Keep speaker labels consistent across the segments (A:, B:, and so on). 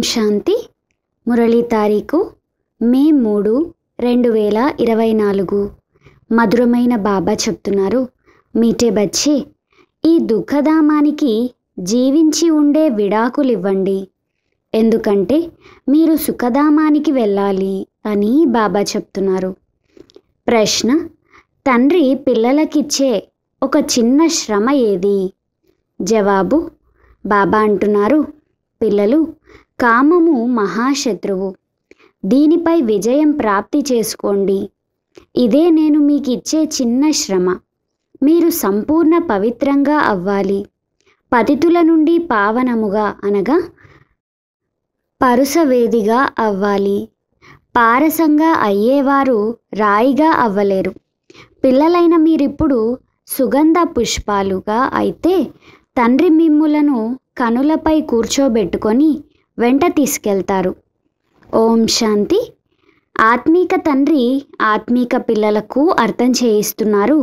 A: శాంతి. మురళీ తారీఖు మే 3, 2024. మధురమైన బాబా చెప్తున్నారు, మీటే బచ్చే, ఈ దుఃఖధామానికి జీవించి ఉండే విడాకులివ్వండి, ఎందుకంటే మీరు సుఖధామానికి వెళ్ళాలి అని బాబా చెప్తున్నారు. ప్రశ్న: తండ్రి పిల్లలకిచ్చే ఒక చిన్న శ్రమ ఏది? జవాబు: బాబా అంటున్నారు, పిల్లలు, కామము మహాశత్రువు, దీనిపై విజయం ప్రాప్తి చేసుకోండి. ఇదే నేను మీకు ఇచ్చే చిన్న శ్రమ. మీరు సంపూర్ణ పవిత్రంగా అవ్వాలి, పతితుల నుండి పావనముగా అనగా పరుసవేదిగా అవ్వాలి. పారసంగా అయ్యేవారు రాయిగా అవ్వలేరు. పిల్లలైన మీరిప్పుడు సుగంధ పుష్పాలుగా అయితే తండ్రి మిమ్ములను కనులపై కూర్చోబెట్టుకొని వెంట తీసుకెళ్తారు. ఓం శాంతి. ఆత్మీక తండ్రి ఆత్మీక పిల్లలకు అర్థం చేయిస్తున్నారు,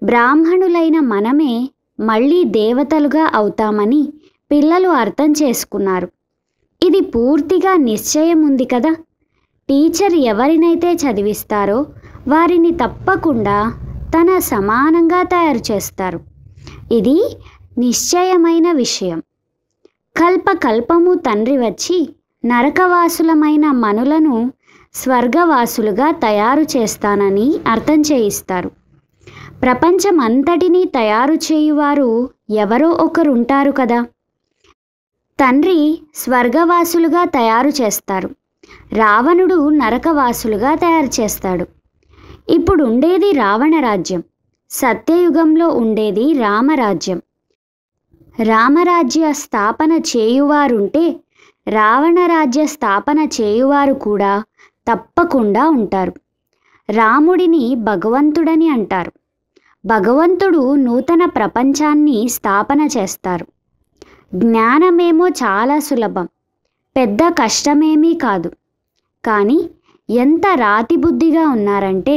A: బ్రాహ్మణులైన మనమే మళ్ళీ దేవతలుగా అవుతామని పిల్లలు అర్థం చేసుకున్నారు. ఇది పూర్తిగా నిశ్చయం ఉంది కదా. టీచర్ ఎవరినైతే చదివిస్తారో వారిని తప్పకుండా తన సమానంగా తయారు చేస్తారు. ఇది నిశ్చయమైన విషయం. కల్పకల్పము తండ్రి వచ్చి నరకవాసులమైన మనులను స్వర్గవాసులుగా తయారు చేస్తానని అర్థం చేయిస్తారు. ప్రపంచమంతటినీ తయారు చేయువారు ఎవరో ఒకరుంటారు కదా. తండ్రి స్వర్గవాసులుగా తయారు చేస్తారు, రావణుడు నరకవాసులుగా తయారు చేస్తాడు. ఇప్పుడు ఉండేది రావణ రాజ్యం, సత్యయుగంలో ఉండేది రామరాజ్యం. రామరాజ్య స్థాపన చేయువారుంటే రావణ రాజ్య స్థాపన చేయువారు కూడా తప్పకుండా ఉంటారు. రాముడిని భగవంతుడని అంటారు. భగవంతుడు నూతన ప్రపంచాన్ని స్థాపన చేస్తారు. జ్ఞానమేమో చాలా సులభం, పెద్ద కష్టమేమీ కాదు. కానీ ఎంత రాతిబుద్ధిగా ఉన్నారంటే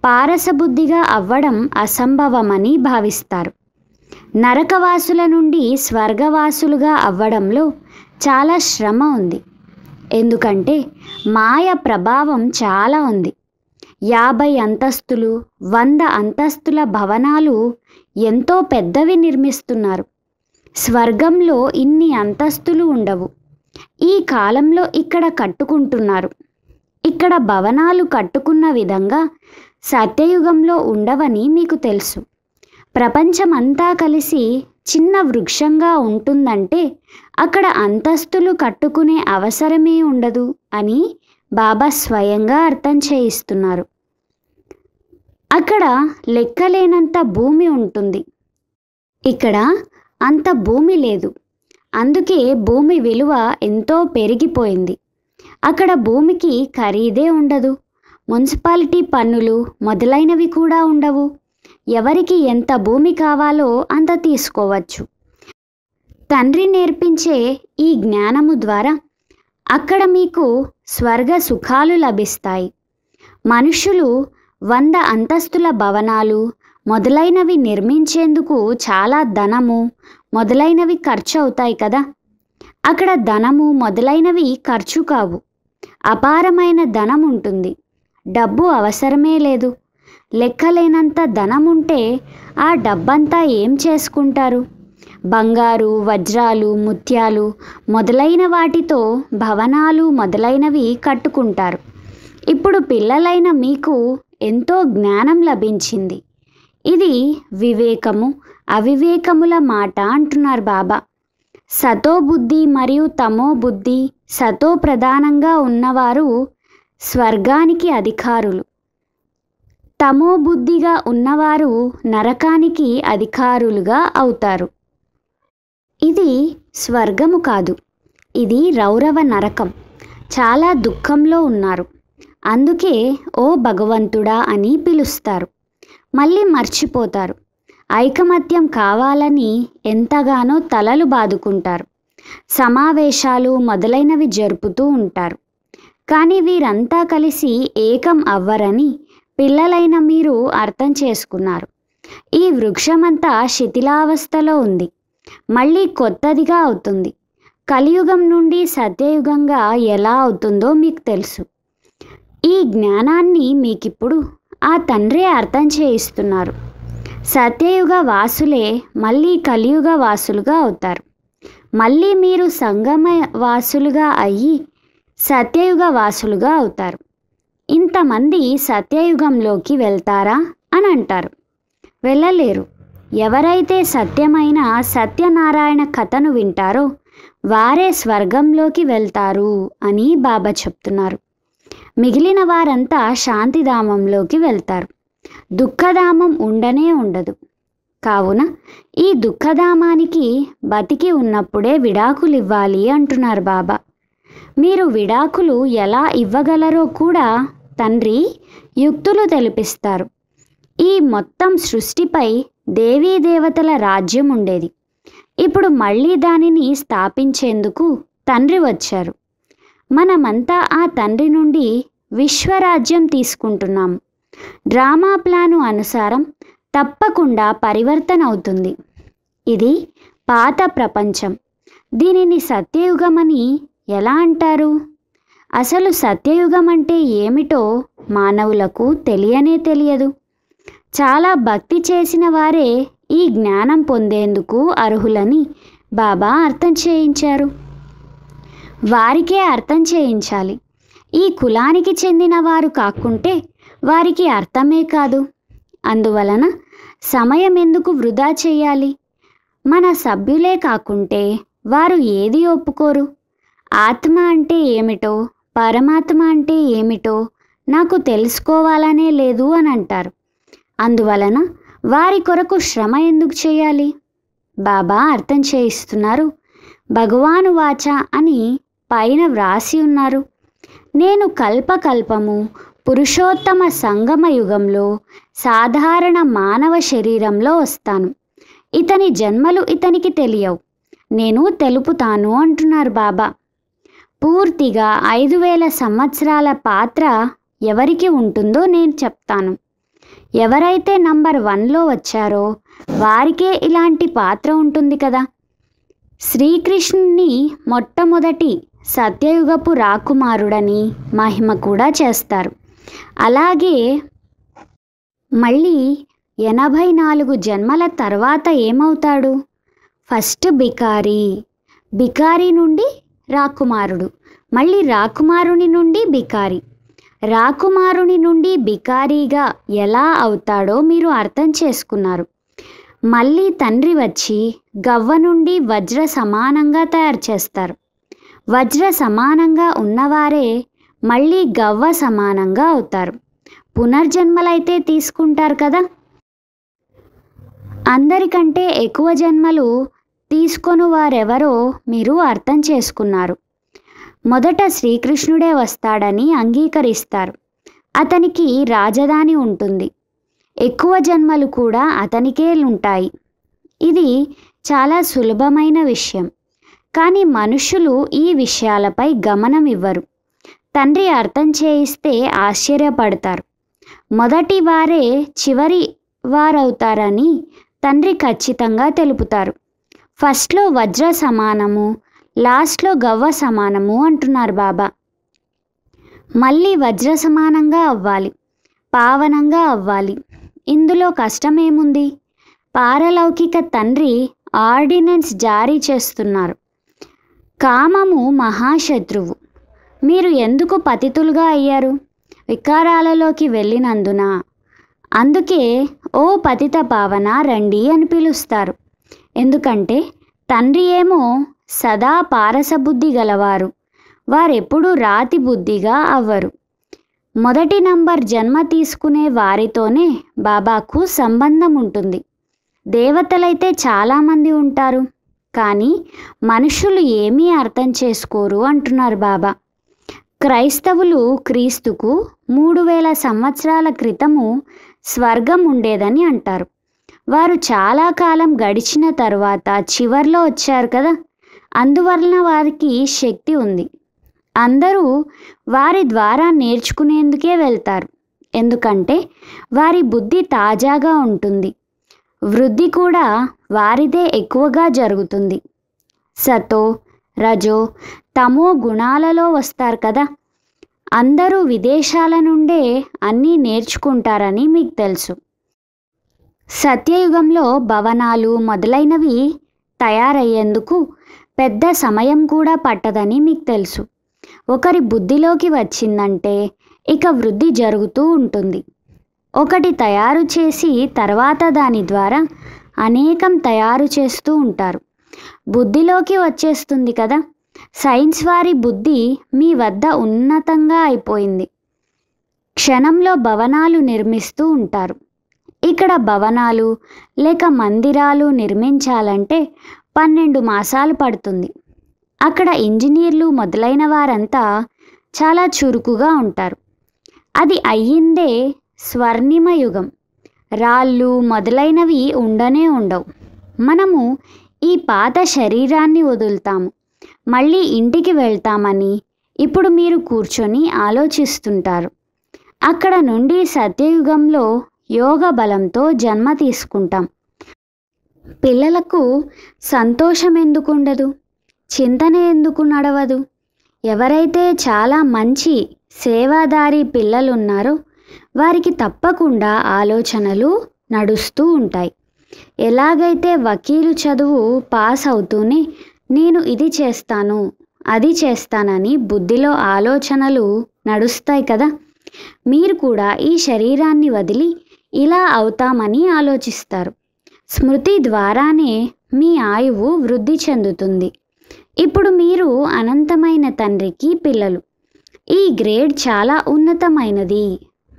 A: పారసబుద్ధిగా అవ్వడం అసంభవమని భావిస్తారు. నరకవాసుల నుండి స్వర్గవాసులుగా అవ్వడంలో చాలా శ్రమ ఉంది, ఎందుకంటే మాయ ప్రభావం చాలా ఉంది. 50 అంతస్తులు 100 అంతస్తుల భవనాలు ఎంతో పెద్దవి నిర్మిస్తున్నారు. స్వర్గంలో ఇన్ని అంతస్తులు ఉండవు. ఈ కాలంలో ఇక్కడ కట్టుకుంటున్నారు. ఇక్కడ భవనాలు కట్టుకున్న విధంగా సత్యయుగంలో ఉండవని మీకు తెలుసు. ప్రపంచమంతా కలిసి చిన్న వృక్షంగా ఉంటుందంటే అక్కడ అంతస్తులు కట్టుకునే అవసరమే ఉండదు అని బాబా స్వయంగా అర్థం చేయిస్తున్నారు. అక్కడ లెక్కలేనంత భూమి ఉంటుంది, ఇక్కడ అంత భూమి లేదు. అందుకే భూమి విలువ ఎంతో పెరిగిపోయింది. అక్కడ భూమికి ఖరీదే ఉండదు. మున్సిపాలిటీ పన్నులు మొదలైనవి కూడా ఉండవు. ఎవరికి ఎంత భూమి కావాలో అంత తీసుకోవచ్చు. తండ్రి నేర్పించే ఈ జ్ఞానము ద్వారా అక్కడ మీకు స్వర్గ సుఖాలు లభిస్తాయి. మనుషులు 100 అంతస్తుల భవనాలు మొదలైనవి నిర్మించేందుకు చాలా ధనము మొదలైనవి ఖర్చు అవుతాయి కదా. అక్కడ ధనము మొదలైనవి ఖర్చు కావు. అపారమైన ధనం ఉంటుంది. డబ్బు అవసరమే లేదు. లెక్కలేనంత ధనం ఉంటే ఆ డబ్బంతా ఏం చేసుకుంటారు? బంగారు, వజ్రాలు, ముత్యాలు మొదలైన వాటితో భవనాలు మొదలైనవి కట్టుకుంటారు. ఇప్పుడు పిల్లలైన మీకు ఎంతో జ్ఞానం లభించింది. ఇది వివేకము అవివేకముల మాట అంటున్నారు బాబా. సతో బుద్ధి మరియు తమో బుద్ధి, సతో ప్రధానంగా ఉన్నవారు స్వర్గానికి అధికారులు. తమో బుద్ధిగా ఉన్నవారు నరకానికి అధికారులుగా అవుతారు. ఇది స్వర్గము కాదు, ఇది రౌరవ నరకం. చాలా దుఃఖంలో ఉన్నారు, అందుకే ఓ భగవంతుడా అని పిలుస్తారు. మళ్ళీ మర్చిపోతారు. ఐకమత్యం కావాలని ఎంతగానో తలలు బాదుకుంటారు. సమావేశాలు మొదలైనవి జరుపుతూ ఉంటారు. కానీ వీరంతా కలిసి ఏకం అవ్వరని పిల్లలైన మీరు అర్థం చేసుకున్నారు. ఈ వృక్షమంతా శిథిలావస్థలో ఉంది, మళ్ళీ కొత్తదిగా అవుతుంది. కలియుగం నుండి సత్యయుగంగా ఎలా అవుతుందో మీకు తెలుసు. ఈ జ్ఞానాన్ని మీకిప్పుడు ఆ తండ్రే అర్థం చేయిస్తున్నారు. సత్యయుగ వాసులే మళ్ళీ కలియుగ వాసులుగా అవుతారు. మళ్ళీ మీరు సంగమ వాసులుగా అయ్యి సత్యయుగ వాసులుగా అవుతారు. ఇంతమంది సత్యయుగంలోకి వెళ్తారా అని అంటారు. వెళ్ళలేరు. ఎవరైతే సత్యమైన సత్యనారాయణ కథను వింటారో వారే స్వర్గంలోకి వెళ్తారు అని బాబా చెప్తున్నారు. మిగిలిన వారంతా శాంతిధామంలోకి వెళ్తారు. దుఃఖధామం ఉండనే ఉండదు. కావున ఈ దుఃఖధామానికి బతికి ఉన్నప్పుడే విడాకులు ఇవ్వాలి అంటున్నారు బాబా. మీరు విడాకులు ఎలా ఇవ్వగలరో కూడా తండ్రి యుక్తులు తెలిపిస్తారు. ఈ మొత్తం సృష్టిపై దేవీ దేవతల రాజ్యం ఉండేది. ఇప్పుడు మళ్ళీ దానిని స్థాపించేందుకు తండ్రి వచ్చారు. మనమంతా ఆ తండ్రి నుండి విశ్వరాజ్యం తీసుకుంటున్నాము. డ్రామా ప్లాను అనుసారం తప్పకుండా పరివర్తన అవుతుంది. ఇది పాత ప్రపంచం. దీనిని సత్యయుగమని ఎలా అంటారు? అసలు సత్యయుగం అంటే ఏమిటో మానవులకు తెలియనే తెలియదు. చాలా భక్తి చేసిన వారే ఈ జ్ఞానం పొందేందుకు అర్హులని బాబా అర్థం చేయించారు. వారికే అర్థం చేయించాలి. ఈ కులానికి చెందిన వారు కాకుంటే వారికి అర్థమే కాదు. అందువలన సమయం ఎందుకు వృధా చేయాలి? మన సభ్యులే కాకుంటే వారు ఏది ఒప్పుకోరు. ఆత్మ అంటే ఏమిటో, పరమాత్మ అంటే ఏమిటో నాకు తెలుసుకోవాలనే లేదు అని అంటారు. అందువలన వారి కొరకు శ్రమ ఎందుకు చేయాలి? బాబా అర్థం చేయిస్తున్నారు. భగవాను వాచ అని పైన వ్రాసి ఉన్నారు. నేను కల్పకల్పము పురుషోత్తమ సంగమ యుగంలో సాధారణ మానవ శరీరంలో వస్తాను. ఇతని జన్మలు ఇతనికి తెలియవు, నేను తెలుపుతాను అంటున్నారు బాబా. పూర్తిగా 5000 సంవత్సరాల పాత్ర ఎవరికి ఉంటుందో నేను చెప్తాను. ఎవరైతే నంబర్ 1లో వచ్చారో వారికే ఇలాంటి పాత్ర ఉంటుంది కదా. శ్రీకృష్ణుని మొట్టమొదటి సత్యయుగపు రాకుమారుడని మహిమ కూడా చేస్తారు. అలాగే మళ్ళీ 84 జన్మల తర్వాత ఏమవుతాడు? ఫస్ట్ బికారి, బికారి నుండి రాకుమారుడు, మళ్ళీ రాకుమారుని నుండి బికారి, రాకుమారుని నుండి బికారీగా ఎలా అవుతాడో మీరు అర్థం చేసుకున్నారు. మళ్ళీ తండ్రి వచ్చి గవ్వ నుండి వజ్ర సమానంగా తయారు చేస్తారు. వజ్ర సమానంగా ఉన్నవారే మళ్ళీ గవ్వ సమానంగా అవుతారు. పునర్జన్మలైతే తీసుకుంటారు కదా. అందరికంటే ఎక్కువ జన్మలు తీసుకొని వారెవరో మీరు అర్థం చేసుకున్నారు. మొదట శ్రీకృష్ణుడే వస్తాడని అంగీకరిస్తారు. అతనికి రాజధాని ఉంటుంది. ఎక్కువ జన్మలు కూడా అతనికే ఉంటాయి. ఇది చాలా సులభమైన విషయం. కానీ మనుషులు ఈ విషయాలపై గమనం ఇవ్వరు. తండ్రి అర్థం చేయిస్తే ఆశ్చర్యపడతారు. మొదటి వారే చివరి వారవుతారని తండ్రి ఖచ్చితంగా తెలుపుతారు. ఫస్ట్లో వజ్ర సమానము, లాస్ట్లో గవ్వ సమానము అంటున్నారు బాబా. మళ్ళీ వజ్ర సమానంగా అవ్వాలి, పావనంగా అవ్వాలి. ఇందులో కష్టమేముంది? పారలౌకిక తండ్రి ఆర్డినెన్స్ జారీ చేస్తున్నారు. కామము మహాశత్రువు. మీరు ఎందుకు పతితులుగా అయ్యారు? వికారాలలోకి వెళ్ళినందున. అందుకే ఓ పతిత పావన రండి అని పిలుస్తారు. ఎందుకంటే తండ్రి ఏమో సదా పారసబుద్ధి గలవారు. వారెప్పుడూ రాతి బుద్ధిగా అవ్వరు. మొదటి నంబర్ జన్మ తీసుకునే వారితోనే బాబాకు సంబంధం ఉంటుంది. దేవతలైతే చాలామంది ఉంటారు, కానీ మనుషులు ఏమీ అర్థం చేసుకోరు అంటున్నారు బాబా. క్రైస్తవులు క్రీస్తుకు 3000 సంవత్సరాల క్రితము స్వర్గం ఉండేదని అంటారు. వారు చాలా కాలం గడిచిన తర్వాత చివర్లో వచ్చారు కదా. అందువలన వారికి శక్తి ఉంది. అందరూ వారి ద్వారా నేర్చుకునేందుకే వెళ్తారు. ఎందుకంటే వారి బుద్ధి తాజాగా ఉంటుంది. వృద్ధి కూడా వారిదే ఎక్కువగా జరుగుతుంది. సతో రజో, తమో గుణాలలో వస్తారు కదా. అందరూ విదేశాల నుండే అన్నీ నేర్చుకుంటారని మీకు తెలుసు. సత్యయుగంలో భవనాలు మొదలైనవి తయారయ్యేందుకు పెద్ద సమయం కూడా పట్టదని మీకు తెలుసు. ఒకరి బుద్ధిలోకి వచ్చిందంటే ఇక వృద్ధి జరుగుతూ ఉంటుంది. ఒకటి తయారు చేసి తర్వాత దాని ద్వారా అనేకం తయారు చేస్తూ ఉంటారు. బుద్ధిలోకి వచ్చేస్తుంది కదా. సైన్స్ వారి బుద్ధి మీ వద్ద ఉన్నతంగా అయిపోయింది. క్షణంలో భవనాలు నిర్మిస్తూ ఉంటారు. ఇక్కడ భవనాలు లేక మందిరాలు నిర్మించాలంటే 12 మాసాలు పడుతుంది. అక్కడ ఇంజనీర్లు మొదలైన వారంతా చాలా చురుకుగా ఉంటారు. అది అయ్యిందే స్వర్ణిమ యుగం. రాళ్ళు మొదలైనవి ఉండనే ఉండవు. మనము ఈ పాత శరీరాన్ని వదులుతాము, మళ్ళీ ఇంటికి వెళ్తామని ఇప్పుడు మీరు కూర్చొని ఆలోచిస్తుంటారు. అక్కడ నుండి సత్యయుగంలో యోగ బలంతో జన్మ తీసుకుంటాం. పిల్లలకు సంతోషం ఎందుకు ఉండదు? చింతన ఎందుకు నడవదు? ఎవరైతే చాలా మంచి సేవాదారి పిల్లలున్నారో వారికి తప్పకుండా ఆలోచనలు నడుస్తూ ఉంటాయి. ఎలాగైతే వకీలు చదువు పాస్ అవుతూనే నేను ఇది చేస్తాను అది చేస్తానని బుద్ధిలో ఆలోచనలు నడుస్తాయి కదా. మీరు కూడా ఈ శరీరాన్ని వదిలి ఇలా అవుతామని ఆలోచిస్తారు. స్మృతి ద్వారానే మీ ఆయువు వృద్ధి చెందుతుంది. ఇప్పుడు మీరు అనంతమైన తండ్రికి పిల్లలు. ఈ గ్రేడ్ చాలా ఉన్నతమైనది.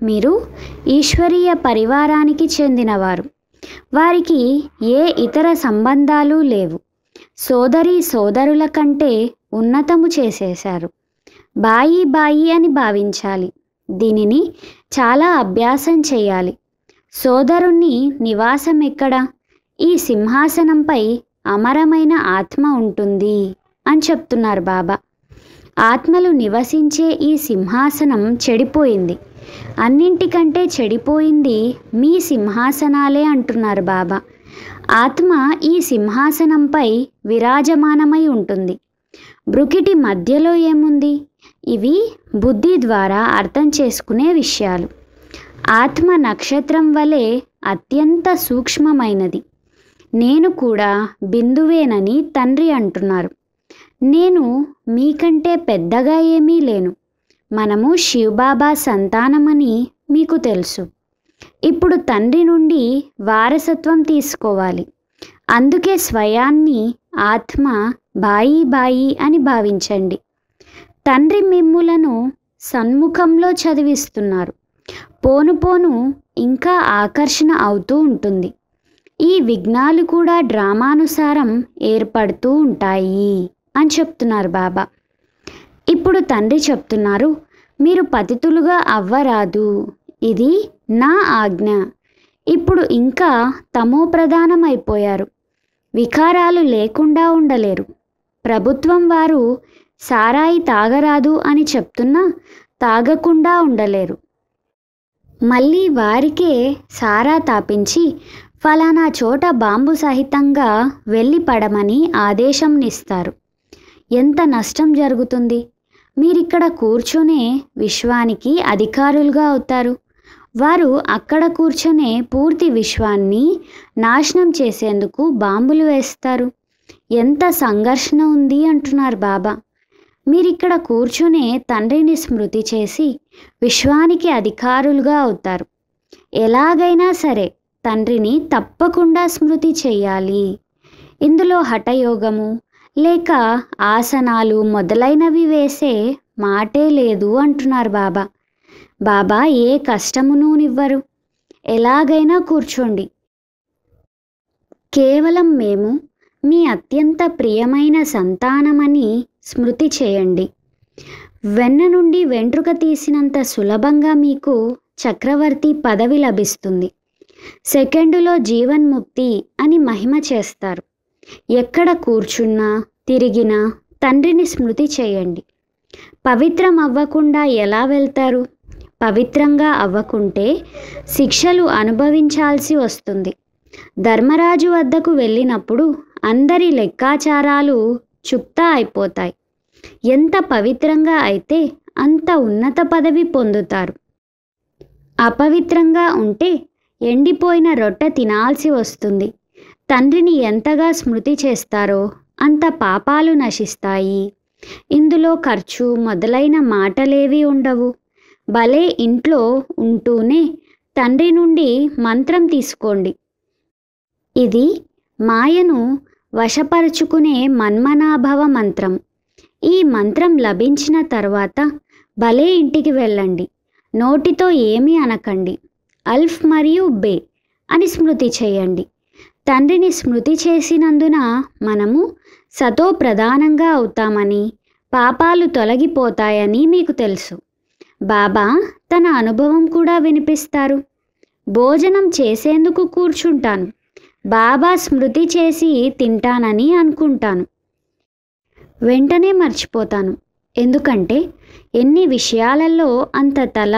A: మీరు ఈశ్వరీయ పరివారానికి చెందినవారు. వారికి ఏ ఇతర సంబంధాలు లేవు. సోదరి సోదరుల కంటే ఉన్నతము చేసేశారు. బాయి బాయి అని భావించాలి. దీనిని చాలా అభ్యాసం చేయాలి. సోదరుని నివాసం ఎక్కడ? ఈ సింహాసనంపై అమరమైన ఆత్మ ఉంటుంది అని చెప్తున్నారు బాబా. ఆత్మలు నివసించే ఈ సింహాసనం చెడిపోయింది. అన్నింటికంటే చెడిపోయింది మీ సింహాసనాలే అంటున్నారు బాబా. ఆత్మ ఈ సింహాసనంపై విరాజమానమై ఉంటుంది. బ్రుకిటి మధ్యలో ఏముంది? ఇవి బుద్ధి ద్వారా అర్థం చేసుకునే విషయాలు. ఆత్మ నక్షత్రం వలె అత్యంత సూక్ష్మమైనది. నేను కూడా బిందువేనని తండ్రి అంటున్నారు. నేను మీకంటే పెద్దగా ఏమీ లేను. మనము శివబాబా సంతానమని మీకు తెలుసు. ఇప్పుడు తండ్రి నుండి వారసత్వం తీసుకోవాలి. అందుకే స్వయాన్ని ఆత్మ బాయి బాయి అని భావించండి. తండ్రి మిమ్ములను సన్ముఖంలో చదివిస్తున్నారు. పోను పోను ఇంకా ఆకర్షణ అవుతూ ఉంటుంది. ఈ విఘ్నాలు కూడా డ్రామానుసారం ఏర్పడుతూ ఉంటాయి అని చెప్తున్నారు బాబా. ఇప్పుడు తండ్రి చెప్తున్నారు, మీరు పతితులుగా అవ్వరాదు. ఇది నా ఆజ్ఞ. ఇప్పుడు ఇంకా తమో ప్రధానమైపోయారు. వికారాలు లేకుండా ఉండలేరు. ప్రభుత్వం వారు సారాయి తాగరాదు అని చెప్తున్నా తాగకుండా ఉండలేరు. మళ్ళీ వారికే సారా తాపించి ఫలానా చోట బాంబు సహితంగా వెళ్ళి పడమని ఆదేశంనిస్తారు. ఎంత నష్టం జరుగుతుంది? మీరిక్కడ కూర్చొనే విశ్వానికి అధికారులుగా అవుతారు. వారు అక్కడ కూర్చొనే పూర్తి విశ్వాన్ని నాశనం చేసేందుకు బాంబులు వేస్తారు. ఎంత సంఘర్షణ ఉంది అంటున్నారు బాబా. మీరిక్కడ కూర్చొనే తండ్రిని స్మృతి చేసి విశ్వానికి అధికారులుగా అవుతారు. ఎలాగైనా సరే తండ్రిని తప్పకుండా స్మృతి చేయాలి. ఇందులో హఠయోగము లేక ఆసనాలు మొదలైనవి వేసే మాటే లేదు అంటున్నారు బాబా. బాబా ఏ కష్టమును నివ్వరు. ఎలాగైనా కూర్చోండి. కేవలం మేము మీ అత్యంత ప్రియమైన సంతానమని స్మృతి చేయండి. వెన్న నుండి వెంట్రుక తీసినంత సులభంగా మీకు చక్రవర్తి పదవి లభిస్తుంది. సెకండులో జీవన్ముక్తి అని మహిమ చేస్తారు. ఎక్కడ కూర్చున్నా తిరిగినా తండ్రిని స్మృతి చేయండి. పవిత్రం అవ్వకుండా ఎలా వెళ్తారు? పవిత్రంగా అవ్వకుంటే శిక్షలు అనుభవించాల్సి వస్తుంది. ధర్మరాజు వద్దకు వెళ్ళినప్పుడు అందరి లెక్కాచారాలు చుక్తా అయిపోతాయి. ఎంత పవిత్రంగా అయితే అంత ఉన్నత పదవి పొందుతారు. అపవిత్రంగా ఉంటే ఎండిపోయిన రొట్టె తినాల్సి వస్తుంది. తండ్రిని ఎంతగా స్మృతి చేస్తారో అంత పాపాలు నశిస్తాయి. ఇందులో ఖర్చు మొదలైన మాటలేవీ ఉండవు. భలే ఇంట్లో ఉంటూనే తండ్రి నుండి మంత్రం తీసుకోండి. ఇది మాయను వశపరుచుకునే మన్మనాభవ మంత్రం. ఈ మంత్రం లభించిన తర్వాత భలే ఇంటికి వెళ్ళండి. నోటితో ఏమీ అనకండి. అల్ఫ్ మరియు బే అని స్మృతి చేయండి. తండ్రిని స్మృతి చేసినందున మనము సతో ప్రధానంగా అవుతామని, పాపాలు తొలగిపోతాయని మీకు తెలుసు. బాబా తన అనుభవం కూడా వినిపిస్తారు. భోజనం చేసేందుకు కూర్చుంటాను. బాబా స్మృతి చేసి తింటానని అనుకుంటాను. వెంటనే మర్చిపోతాను. ఎందుకంటే ఎన్ని విషయాలలో అంత తల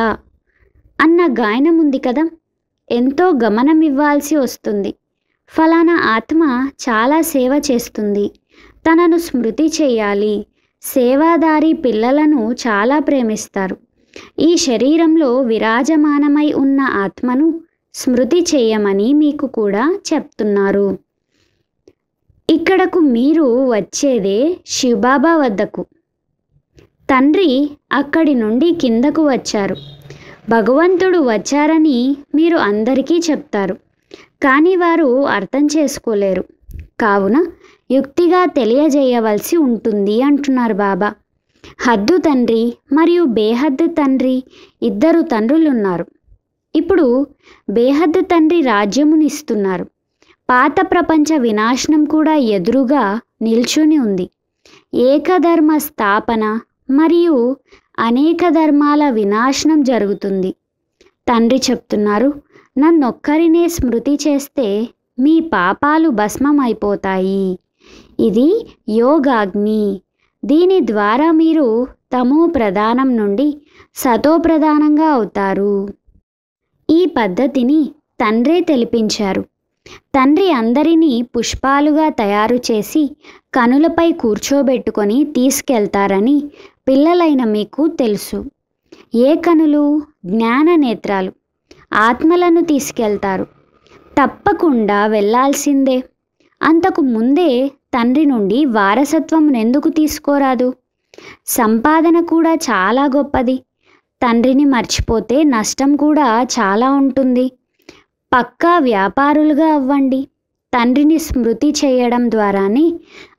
A: అన్న గాయనం ఉంది కదా. ఎంతో గమనం ఇవ్వాల్సి వస్తుంది. ఫలానా ఆత్మ చాలా సేవ చేస్తుంది, తనను స్మృతి చేయాలి. సేవాదారి పిల్లలను చాలా ప్రేమిస్తారు. ఈ శరీరంలో విరాజమానమై ఉన్న ఆత్మను స్మృతి చేయమని మీకు కూడా చెప్తున్నారు. ఇక్కడకు మీరు వచ్చేదే శివబాబా వద్దకు. తండ్రి అక్కడి నుండి కిందకు వచ్చారు. భగవంతుడు వచ్చారని మీరు అందరికీ చెప్తారు, కానీ వారు అర్థం చేసుకోలేరు. కావున యుక్తిగా తెలియజేయవలసి ఉంటుంది అంటున్నారు బాబా. హద్దు తండ్రి మరియు బేహద్దు తండ్రి ఇద్దరు తండ్రులున్నారు. ఇప్పుడు బేహద్దు తండ్రి రాజ్యమునిస్తున్నారు. పాత ప్రపంచ వినాశనం కూడా ఎదురుగా నిల్చుని ఉంది. ఏకధర్మ స్థాపన మరియు అనేక ధర్మాల వినాశనం జరుగుతుంది. తండ్రి చెప్తున్నారు, నన్నొక్కరినే స్మృతి చేస్తే మీ పాపాలు భస్మమైపోతాయి. ఇది యోగాగ్ని. దీని ద్వారా మీరు తమో ప్రధానం నుండి సతో ప్రధానంగా అవుతారు. ఈ పద్ధతిని తండ్రే తెలిపించారు. తండ్రి అందరినీ పుష్పాలుగా తయారు చేసి కనులపై కూర్చోబెట్టుకొని తీసుకెళ్తారని పిల్లలైన మీకు తెలుసు. ఏ కనులు? జ్ఞాన నేత్రాలు. ఆత్మలను తీసుకెళ్తారు. తప్పకుండా వెళ్ళాల్సిందే. అంతకు ముందే తండ్రి నుండి వారసత్వం ఎందుకు తీసుకోరాదు? సంపాదన కూడా చాలా గొప్పది. తండ్రిని మర్చిపోతే నష్టం కూడా చాలా ఉంటుంది. పక్కా వ్యాపారులుగా అవ్వండి. తండ్రిని స్మృతి చేయడం ద్వారానే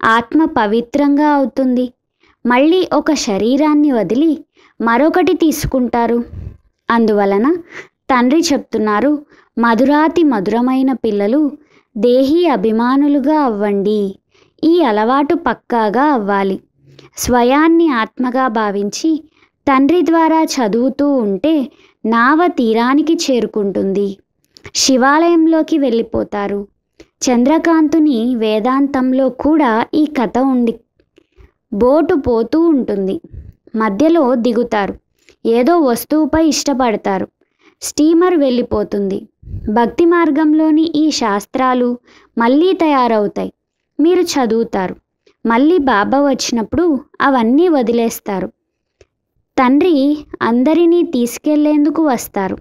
A: ఆత్మ పవిత్రంగా అవుతుంది. మళ్ళీ ఒక శరీరాన్ని వదిలి మరొకటి తీసుకుంటారు. అందువలన తండ్రి చెప్తున్నారు, మధురాతి మధురమైన పిల్లలు దేహీ అభిమానులుగా అవ్వండి. ఈ అలవాటు పక్కాగా అవ్వాలి. స్వయాన్ని ఆత్మగా భావించి తండ్రి ద్వారా చదువుతూ ఉంటే నావ తీరానికి చేరుకుంటుంది. శివాలయంలోకి వెళ్ళిపోతారు. చంద్రకాంతుని వేదాంతంలో కూడా ఈ కథ ఉంది. బోటు పోతూ ఉంటుంది. మధ్యలో దిగుతారు. ఏదో వస్తువుపై ఇష్టపడతారు. స్టీమర్ వెళ్ళిపోతుంది. భక్తి మార్గంలోని ఈ శాస్త్రాలు మళ్ళీ తయారవుతాయి. మీరు చదువుతారు. మళ్ళీ బాబా వచ్చినప్పుడు అవన్నీ వదిలేస్తారు. తండ్రి అందరినీ తీసుకెళ్లేందుకు వస్తారు.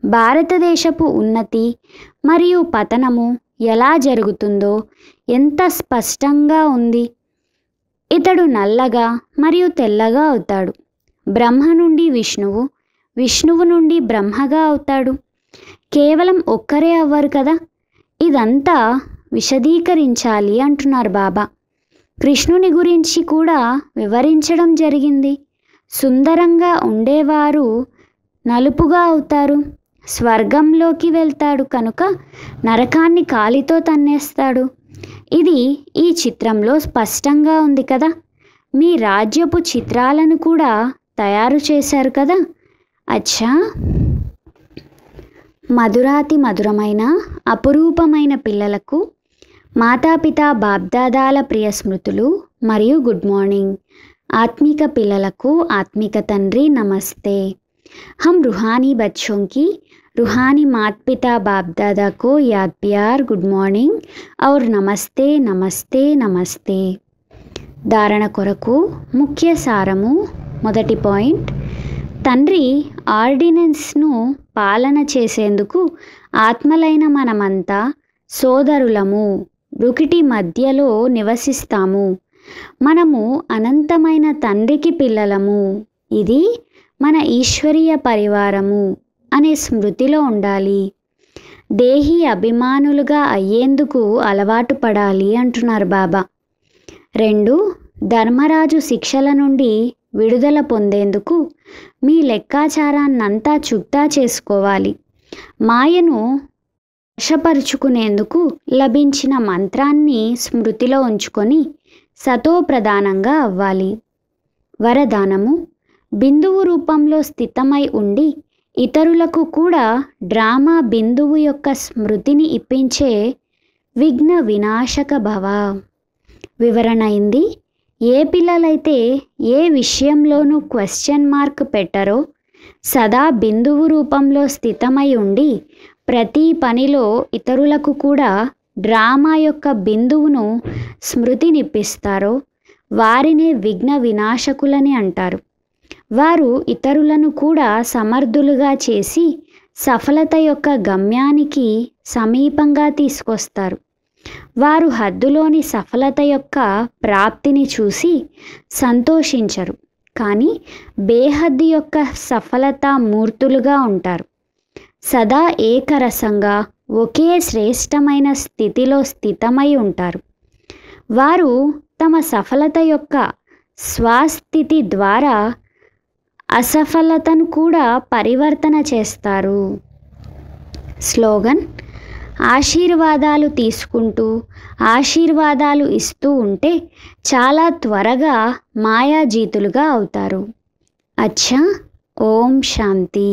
A: భారతదేశపు ఉన్నతి మరియు పతనము ఎలా జరుగుతుందో ఎంత స్పష్టంగా ఉంది. ఇతడు నల్లగా మరియు తెల్లగా అవుతాడు. బ్రహ్మ నుండి విష్ణువు, విష్ణువు నుండి బ్రహ్మగా అవుతాడు. కేవలం ఒక్కరే అవ్వరు కదా. ఇదంతా విశదీకరించాలి అంటున్నారు బాబా. కృష్ణుని గురించి కూడా వివరించడం జరిగింది. సుందరంగా ఉండేవారు నలుపుగా అవుతారు. స్వర్గంలోకి వెళ్తాడు కనుక నరకాన్ని కాలితో తన్నేస్తాడు. ఇది ఈ చిత్రంలో స్పష్టంగా ఉంది కదా. మీ రాజ్యపు చిత్రాలను కూడా తయారు చేశారు కదా. అచ్చా, మధురాతి మధురమైన అపురూపమైన పిల్లలకు మాతాపితా బాబ్దాదాల ప్రియ స్మృతులు మరియు గుడ్ మార్నింగ్. ఆత్మిక పిల్లలకు ఆత్మిక తండ్రి నమస్తే. हम रूहानी बच्चों की रूहानी माता पिता बाप दादा को याद प्यार गुड मॉर्निंग और नमस्ते नमस्ते नमस्ते. ధారణ కొరకు ముఖ్య సారము. మొదటి పాయింట్, తండ్రి ఆర్డినెన్స్ను పాలన చేసేందుకు ఆత్మలైన మనమంతా సోదరులము, రుకిటి మధ్యలో నివసిస్తాము. మనము అనంతమైన తండ్రికి పిల్లలము. ఇది మన ఈశ్వరీయ పరివారము అనే స్మృతిలో ఉండాలి. దేహీ అభిమానులుగా అయ్యేందుకు అలవాటు పడాలి అంటున్నారు బాబా. 2, ధర్మరాజు శిక్షల నుండి విడుదల పొందేందుకు మీ లెక్కాచారాన్నంతా చుట్టా చేసుకోవాలి. మాయను వశపరుచుకునేందుకు లభించిన మంత్రాన్ని స్మృతిలో ఉంచుకొని సతోప్రధానంగా అవ్వాలి. వరదానము, బిందువు రూపంలో స్థితమై ఉండి ఇతరులకు కూడా డ్రామా బిందువు యొక్క స్మృతిని ఇప్పించే విఘ్న వినాశక భవ. వివరణ అయింది. ఏ పిల్లలైతే ఏ విషయంలోనూ క్వశ్చన్ మార్క్ పెట్టరో, సదా బిందువు రూపంలో స్థితమై ఉండి ప్రతి పనిలో ఇతరులకు కూడా డ్రామా యొక్క బిందువును స్మృతినిప్పిస్తారో వారినే విఘ్న వినాశకులని అంటారు. వారు ఇతరులను కూడా సమర్థులుగా చేసి సఫలత యొక్క గమ్యానికి సమీపంగా తీసుకొస్తారు. వారు హద్దులోని సఫలత యొక్క ప్రాప్తిని చూసి సంతోషించరు, కానీ బేహద్దు యొక్క సఫలతా మూర్తులుగా ఉంటారు. సదా ఏకరసంగా ఒకే శ్రేష్టమైన స్థితిలో స్థితమై ఉంటారు. వారు తమ సఫలత యొక్క స్వస్థితి ద్వారా అసఫలతను కూడా పరివర్తన చేస్తారు. స్లోగన్, ఆశీర్వాదాలు తీసుకుంటూ ఆశీర్వాదాలు ఇస్తూ ఉంటే చాలా త్వరగా మాయాజీతులుగా అవుతారు. అచ్చా, ఓం శాంతి.